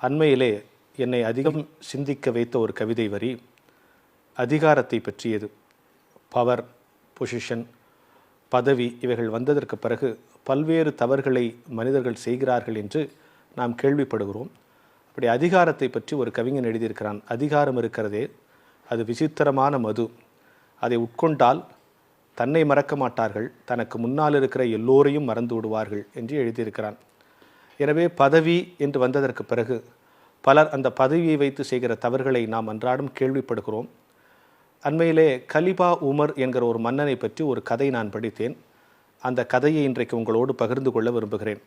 அண்மையிலே என்னை அதிகம் சிந்திக்க வைத்த ஒரு கவிதை வரி அதிகாரத்தை பற்றியது. பவர், பொசிஷன், பதவி இவைகள் வந்ததற்கு பிறகு பல்வேறு தவறுகளை மனிதர்கள் செய்கிறார்கள் என்று நாம் கேள்விப்படுகிறோம். அப்படி அதிகாரத்தை பற்றி ஒரு கவிஞன் எழுதியிருக்கிறான். அதிகாரம் இருக்கிறதே, அது விசித்திரமான மது. அதை உட்கொண்டால் தன்னை மறக்க மாட்டார்கள், தனக்கு முன்னால் இருக்கிற எல்லோரையும் மறந்து விடுவார்கள் என்று எழுதியிருக்கிறான். எனவே பதவி என்று வந்ததற்கு பிறகு பலர் அந்த பதவியை வைத்து செய்கிற தவறுகளை நாம் அன்றாடம் கேள்விப்படுகிறோம். அண்மையிலே கலிபா உமர் என்கிற ஒரு மன்னனை பற்றி ஒரு கதை நான் படித்தேன். அந்த கதையை இன்றைக்கு உங்களோடு பகிர்ந்து கொள்ள விரும்புகிறேன்.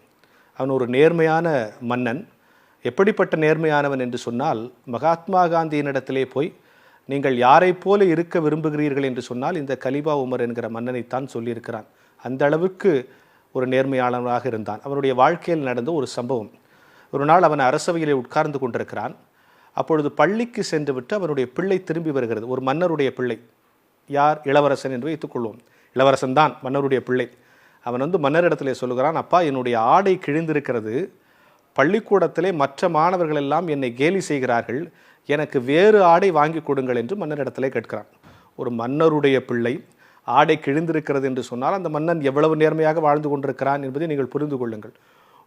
அவன் ஒரு நேர்மையான மன்னன். எப்படிப்பட்ட நேர்மையானவன் என்று சொன்னால், மகாத்மா காந்தியினிடத்திலே போய் நீங்கள் யாரை போல இருக்க விரும்புகிறீர்கள் என்று சொன்னால் இந்த கலிபா உமர் என்கிற மன்னனைத்தான் சொல்லியிருக்கிறான். அந்த அளவுக்கு ஒரு நேர்மையாளனாக இருந்தான். அவனுடைய வாழ்க்கையில் நடந்த ஒரு சம்பவம். ஒரு நாள் அவன் அரசவையிலே உட்கார்ந்து கொண்டிருக்கிறான். அப்பொழுது பள்ளிக்கு சென்று விட்டு அவனுடைய பிள்ளை திரும்பி வருகிறது. ஒரு மன்னருடைய பிள்ளை. யார்? இளவரசன் என்று வைத்துக்கொள்வோம். இளவரசன் தான் மன்னருடைய பிள்ளை. அவன் மன்னரிடத்திலே சொல்லுகிறான், அப்பா, என்னுடைய ஆடை கிழிந்திருக்கிறது, பள்ளிக்கூடத்திலே மற்ற மாணவர்கள் எல்லாம் என்னை கேலி செய்கிறார்கள், எனக்கு வேறு ஆடை வாங்கி கொடுங்கள் என்று மன்னரிடத்திலே கேட்கிறான். ஒரு மன்னருடைய பிள்ளை ஆடை கிழிந்திருக்கிறது என்று சொன்னால் அந்த மன்னன் எவ்வளவு நேர்மையாக வாழ்ந்து கொண்டிருக்கிறான் என்பதை நீங்கள் புரிந்து கொள்ளுங்கள்.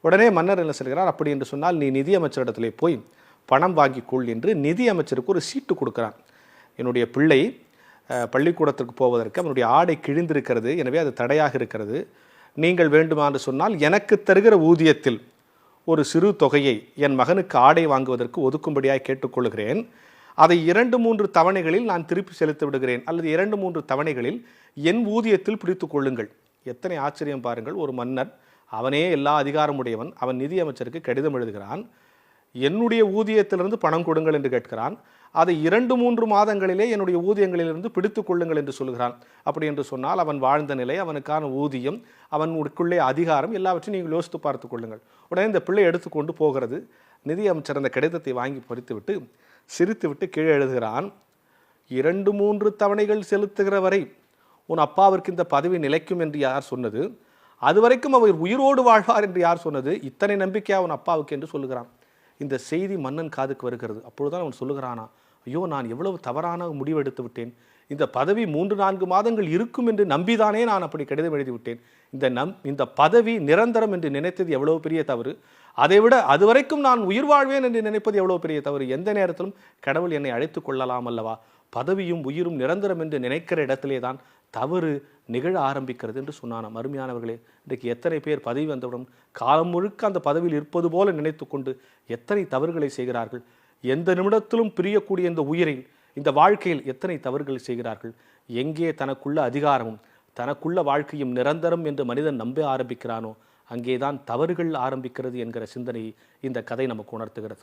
உடனே மன்னர் என்ன சொல்கிறார், அப்படி என்று சொன்னால் நீ நிதியமைச்சரிடத்திலே போய் பணம் வாங்கிக்கொள் என்று நிதியமைச்சருக்கு ஒரு சீட்டு கொடுக்கிறான். என்னுடைய பிள்ளை பள்ளிக்கூடத்திற்கு போவதற்கு அவனுடைய ஆடை கிழிந்திருக்கிறது, எனவே அது தடையாக இருக்கிறது. நீங்கள் வேண்டுமாறு சொன்னால் எனக்கு தருகிற ஊதியத்தில் ஒரு சிறு தொகையை என் மகனுக்கு ஆடை வாங்குவதற்கு ஒதுக்கும்படியாக கேட்டுக்கொள்கிறேன். அதை 2-3 தவணைகளில் நான் திருப்பி செலுத்தி விடுகிறேன், அல்லது 2-3 தவணைகளில் என் ஊதியத்தில் பிடித்து கொள்ளுங்கள். எத்தனை ஆச்சரியம் பாருங்கள். ஒரு மன்னர், அவனே எல்லா அதிகாரமுடையவன், அவன் நிதியமைச்சருக்கு கடிதம் எழுதுகிறான். என்னுடைய ஊதியத்திலிருந்து பணம் கொடுங்கள் என்று கேட்கிறான். அதை 2-3 மாதங்களிலே என்னுடைய ஊதியங்களிலிருந்து பிடித்து கொள்ளுங்கள் என்று சொல்கிறான். அப்படி என்று சொன்னால் அவன் வாழ்ந்த நிலை, அவனுக்கான ஊதியம், அவனுக்குள்ளே அதிகாரம், எல்லாவற்றையும் நீங்கள் யோசித்து பார்த்து கொள்ளுங்கள். உடனே இந்த பிள்ளை எடுத்துக்கொண்டு போகிறது. நிதியமைச்சர் அந்த கடிதத்தை வாங்கி பறித்துவிட்டு சிரித்துவிட்டு கீழே எழுதுகிறான், 2-3 தவணைகள் செலுத்துகிற வரை உன் அப்பாவிற்கு இந்த பதவி நிலைக்கும் என்று யார் சொன்னது? அதுவரைக்கும் அவர் உயிரோடு வாழ்வார் என்று யார் சொன்னது? இத்தனை நம்பிக்கையா உன் அப்பாவுக்கு என்று சொல்லுகிறான். இந்த செய்தி மன்னன் காதுக்கு வருகிறது. அப்பொழுதுதான் அவன் சொல்லுகிறானா, ஐயோ, நான் எவ்வளவு தவறான முடிவு எடுத்து விட்டேன். இந்த பதவி 3-4 மாதங்கள் இருக்கும் என்று நம்பிதானே நான் அப்படி கடிதம் எழுதிவிட்டேன். இந்த பதவி நிரந்தரம் என்று நினைத்தது எவ்வளவு பெரிய தவறு. அதைவிட அதுவரைக்கும் நான் உயிர் வாழ்வேன் என்று நினைப்பது எவ்வளவு பெரிய தவறு. எந்த நேரத்திலும் கடவுள் என்னை அழைத்து கொள்ளலாம் அல்லவா? பதவியும் உயிரும் நிரந்தரம் என்று நினைக்கிற இடத்திலே தான் தவறு நிகழ ஆரம்பிக்கிறது என்று சொன்னானாம். அருமையானவர்களே, இன்றைக்கு எத்தனை பேர் பதவி வந்தவுடன் காலம் முழுக்க அந்த பதவியில் இருப்பது போல நினைத்து கொண்டு எத்தனை தவறுகளை செய்கிறார்கள். எந்த நிமிடத்திலும் பிரியக்கூடிய இந்த உயிரில், இந்த வாழ்க்கையில் எத்தனை தவறுகளை செய்கிறார்கள். எங்கே தனக்குள்ள அதிகாரமும் தனக்குள்ள வாழ்க்கையும் நிரந்தரம் என்று மனிதன் நம்ப ஆரம்பிக்கிறானோ அங்கேதான் தவறுகள் ஆரம்பிக்கிறது என்கிற சிந்தனையை இந்த கதை நமக்கு உணர்த்துகிறது.